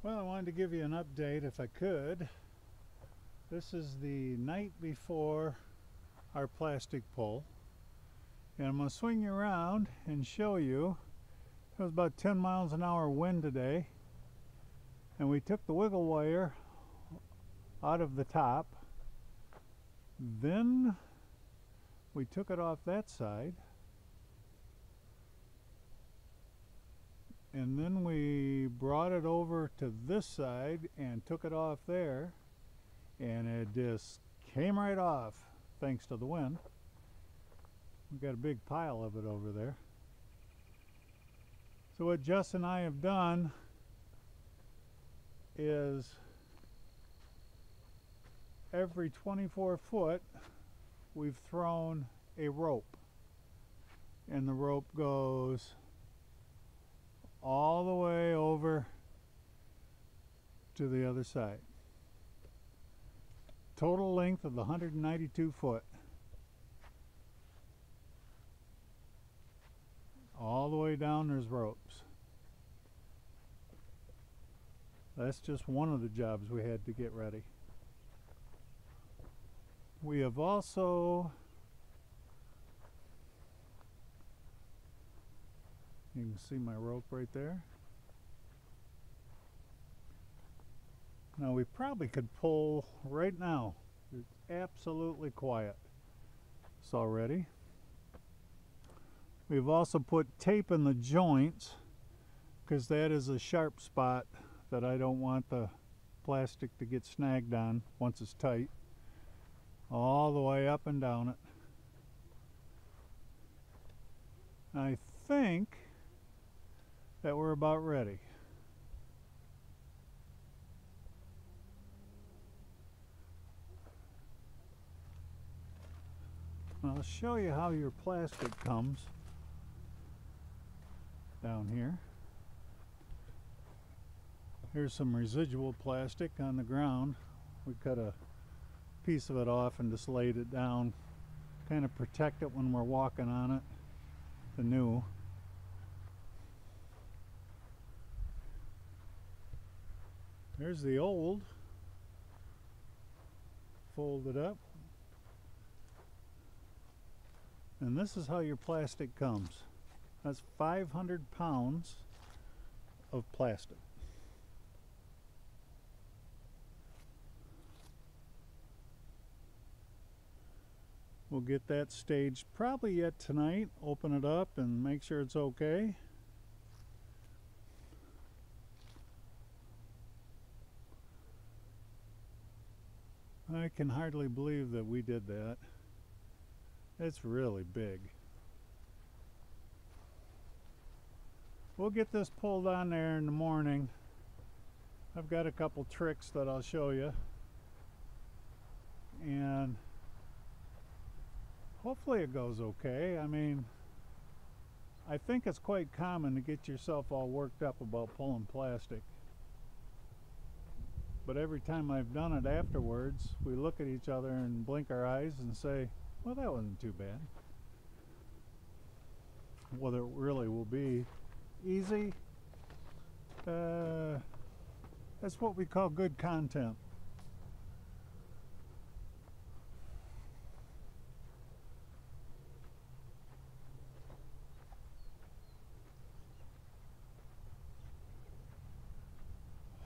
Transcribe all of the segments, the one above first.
Well, I wanted to give you an update if I could. This is the night before our plastic pull, and I'm going to swing you around and show you. It was about 10 miles an hour wind today, and we took the wiggle wire out of the top. Then we took it off that side, and then we brought it over to this side and took it off there, and it just came right off thanks to the wind. We've got a big pile of it over there. So what Jess and I have done is every 24 foot we've thrown a rope, and the rope goes all the way over to the other side. Total length of the 192 foot. All the way down there's ropes. That's just one of the jobs we had to get ready. We have also, you can see my rope right there. Now we probably could pull right now. It's absolutely quiet. It's all ready. We've also put tape in the joints because that is a sharp spot that I don't want the plastic to get snagged on once it's tight. All the way up and down it. I think that we're about ready. I'll show you how your plastic comes down here. Here's some residual plastic on the ground. We cut a piece of it off and just laid it down, kind of protect it when we're walking on it, the new. There's the old, folded up. And this is how your plastic comes. That's 500 pounds of plastic. We'll get that staged probably yet tonight, open it up and make sure it's okay. I can hardly believe that we did that. It's really big. We'll get this pulled on there in the morning. I've got a couple tricks that I'll show you, and hopefully it goes okay. I mean, I think it's quite common to get yourself all worked up about pulling plastic. But every time I've done it afterwards, we look at each other and blink our eyes and say, well, that wasn't too bad. Whether it really will be easy, that's what we call good content.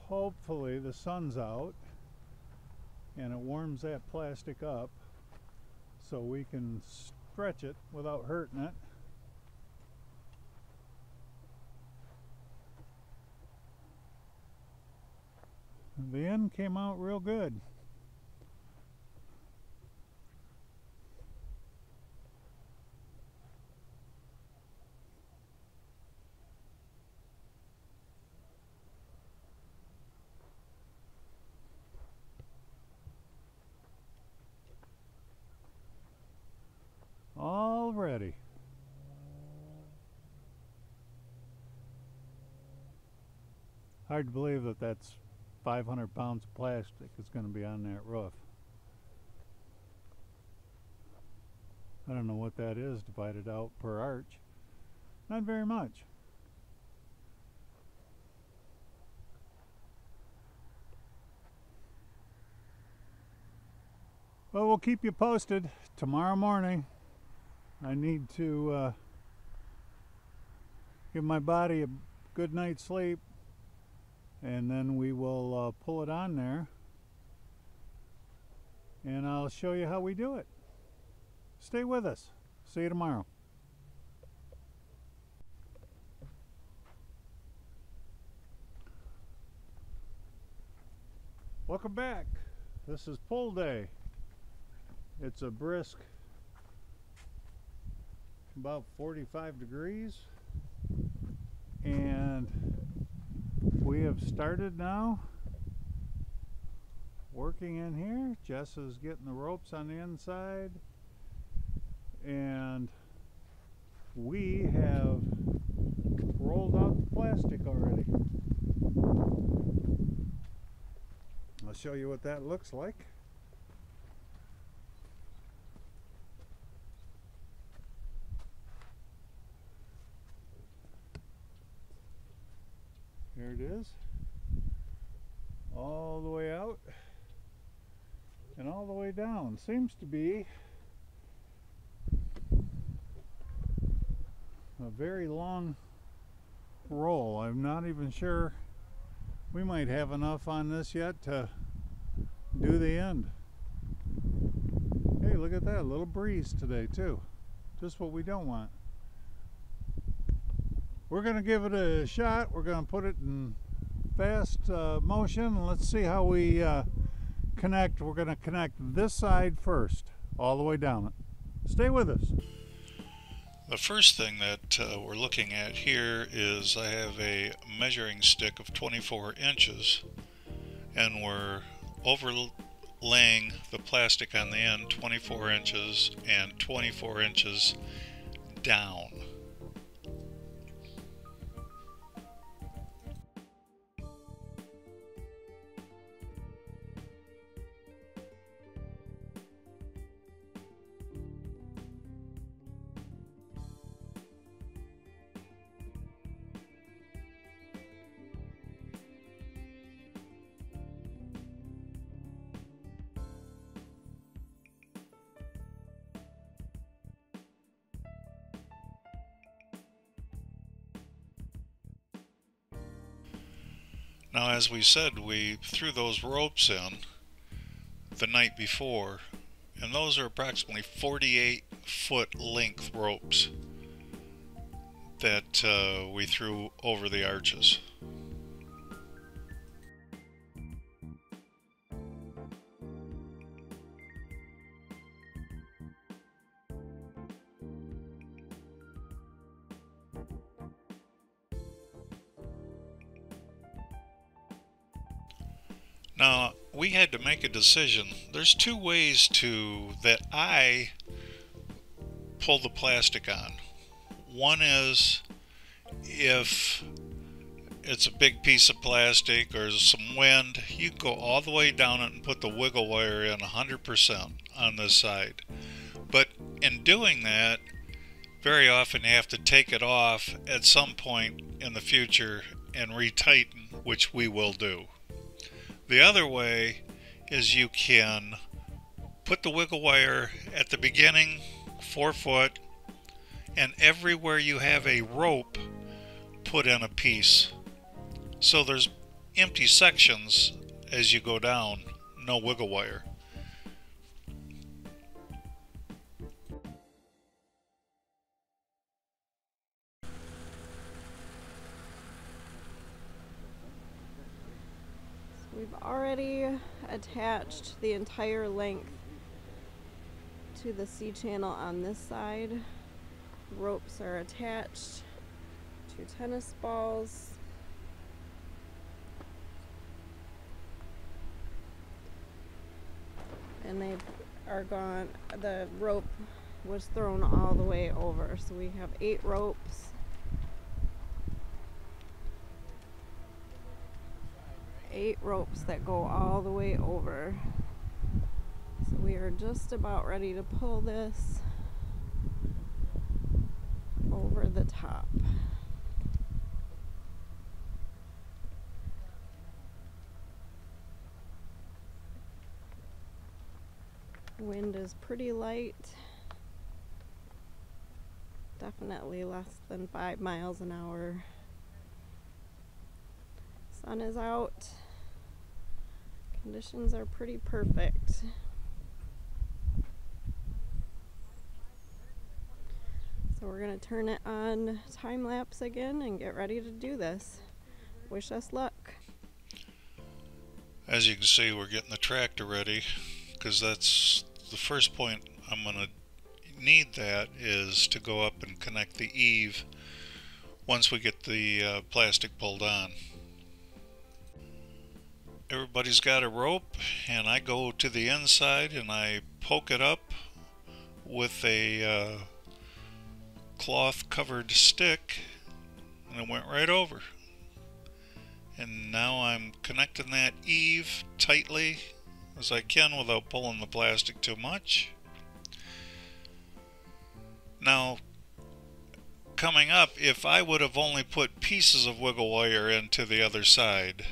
Hopefully the sun's out and it warms that plastic up so we can stretch it without hurting it. The end came out real good. All ready. Hard to believe that that's 500 pounds of plastic is going to be on that roof. I don't know what that is divided out per arch. Not very much. Well, we'll keep you posted tomorrow morning. I need to give my body a good night's sleep, and then we will pull it on there, and I'll show you how we do it. Stay with us. See you tomorrow. Welcome back. This is pull day. It's a brisk about 45 degrees, and we have started now working in here. Jess is getting the ropes on the inside, and we have rolled out the plastic already. I'll show you what that looks like. Here it is, all the way out and all the way down. Seems to be a very long roll. I'm not even sure. We might have enough on this yet to do the end. Hey, look at that, a little breeze today too. Just what we don't want. We're going to give it a shot. We're going to put it in fast motion. Let's see how we connect. We're going to connect this side first, all the way down it. Stay with us. The first thing that we're looking at here is I have a measuring stick of 24 inches, and we're overlaying the plastic on the end 24 inches and 24 inches down. Now, as we said, we threw those ropes in the night before, and those are approximately 48-foot length ropes that we threw over the arches. Now, we had to make a decision. There's two ways that I pull the plastic on. One is if it's a big piece of plastic or some wind, you can go all the way down it and put the wiggle wire in 100% on this side. But in doing that, very often you have to take it off at some point in the future and retighten, which we will do. The other way is you can put the wiggle wire at the beginning, 4 foot, and everywhere you have a rope, put in a piece. So there's empty sections as you go down, no wiggle wire. We've already attached the entire length to the C-channel on this side. Ropes are attached to tennis balls. And they are gone. The rope was thrown all the way over. So we have 8 ropes. 8 ropes that go all the way over. So we are just about ready to pull this over the top. Wind is pretty light. Definitely less than 5 miles an hour. Sun is out. Conditions are pretty perfect. So we're going to turn it on time lapse again and get ready to do this. Wish us luck. As you can see, we're getting the tractor ready, because that's the first point I'm going to need. That is to go up and connect the eave once we get the plastic pulled on. Everybody's got a rope, and I go to the inside and I poke it up with a cloth covered stick, and it went right over. And now I'm connecting that eave tightly as I can without pulling the plastic too much. Now, coming up, if I would have only put pieces of wiggle wire into the other side,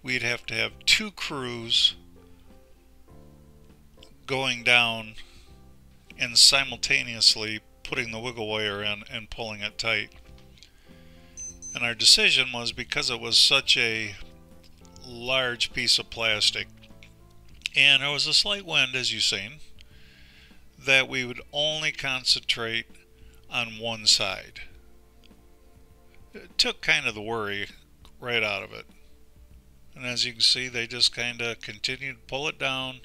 we'd have to have 2 crews going down and simultaneously putting the wiggle wire in and pulling it tight. And our decision was, because it was such a large piece of plastic and there was a slight wind, as you've seen, that we would only concentrate on one side. It took kind of the worry right out of it. And as you can see, they just kind of continue to pull it down.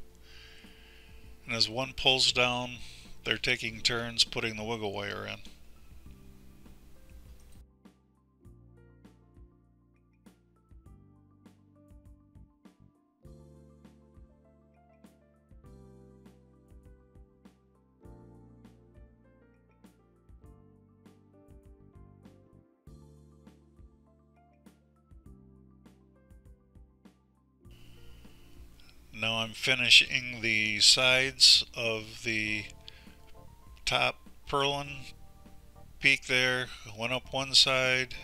And as one pulls down, they're taking turns putting the wiggle wire in. Now I'm finishing the sides of the top purlin peak there. I went up one side,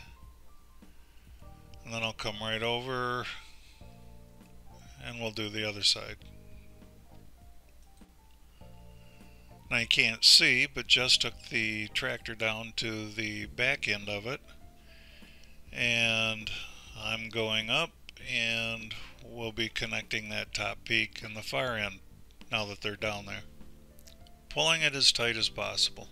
and then I'll come right over and we'll do the other side. Now you can't see, but Jess took the tractor down to the back end of it, and I'm going up, and we'll be connecting that top peak and the far end now that they're down there. Pulling it as tight as possible.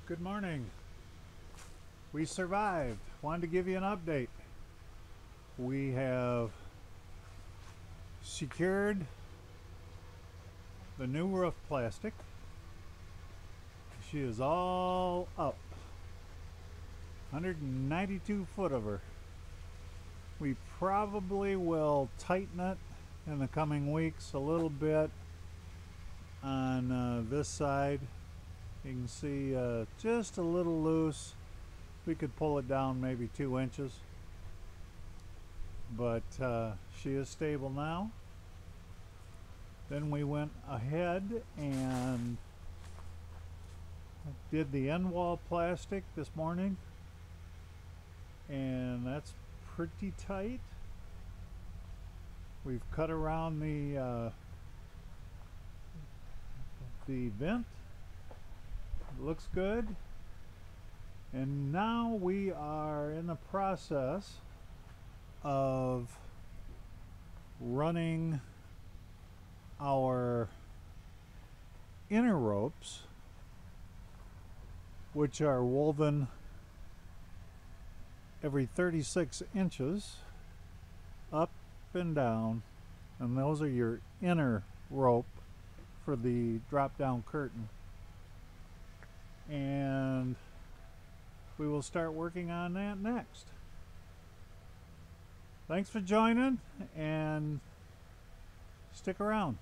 Good morning. We survived. Wanted to give you an update. We have secured the new roof plastic. She is all up. 192 foot of her. We probably will tighten it in the coming weeks a little bit on this side. You can see just a little loose. We could pull it down maybe 2 inches, but she is stable now. Then we went ahead and did the end wall plastic this morning, and that's pretty tight. We've cut around the vent, looks good. And now we are in the process of running our inner ropes, which are woven every 36 inches up and down, and those are your inner rope for the drop down curtain. And we will start working on that next. Thanks for joining, and stick around.